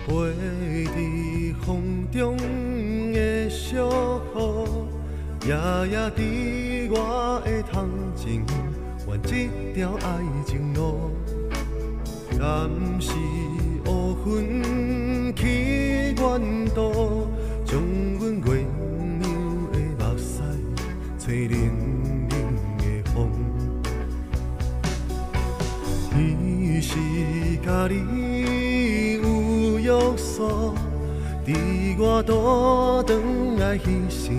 飞伫风中的小雨，夜夜伫我的头前，弯一条爱情路。敢是乌云去远渡，将阮月亮的目屎吹冷冷的风。伊是家己有约束，伫我倒转来迄时，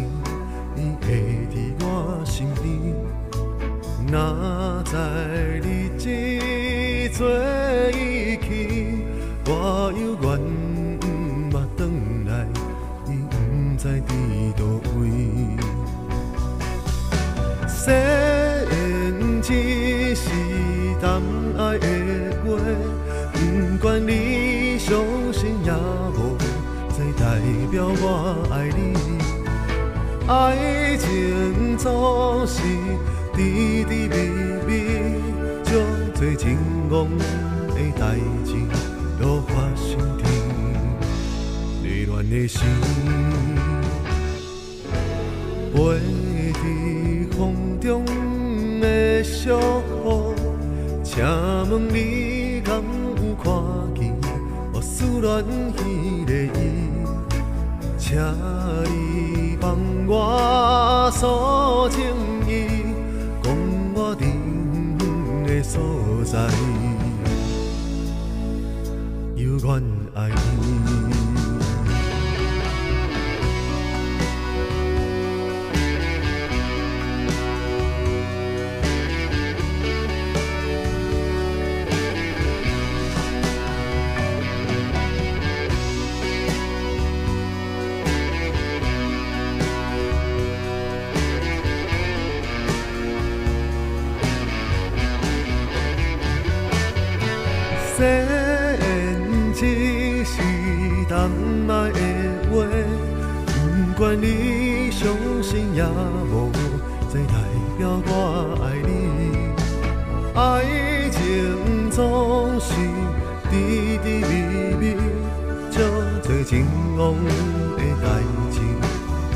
伊会伫我身边。若知日子做一去，我犹原毋捌转来，伊毋知伫倒位。誓言只是谈爱的话，不管你相信也无，这代表我爱你。爱情总是甜甜蜜蜜，足多情浓的代志都发生伫迷恋的心，飞伫风中的小雨，请问你敢有看见我思恋迄个伊？请你帮我诉情意，讲我伫远的所在，犹原爱你。誓言只是谈爱的话，不管你相信也无，这代表我爱你。爱情总是甜甜蜜蜜，足多情浓的代志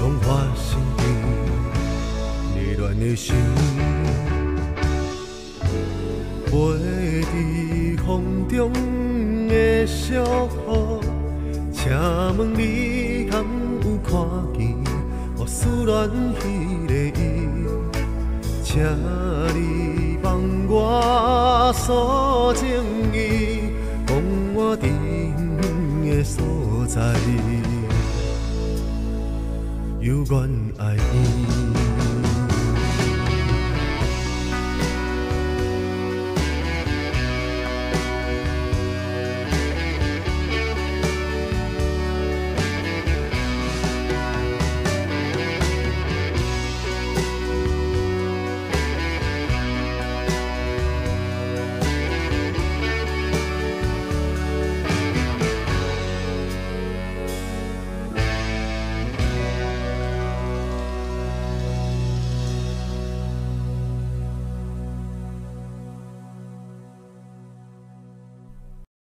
拢发生伫迷恋的心。飞伫风中的小雨，请问你敢有看见我思恋迄个伊？请你帮我诉情意，讲我伫远的所在，犹原爱。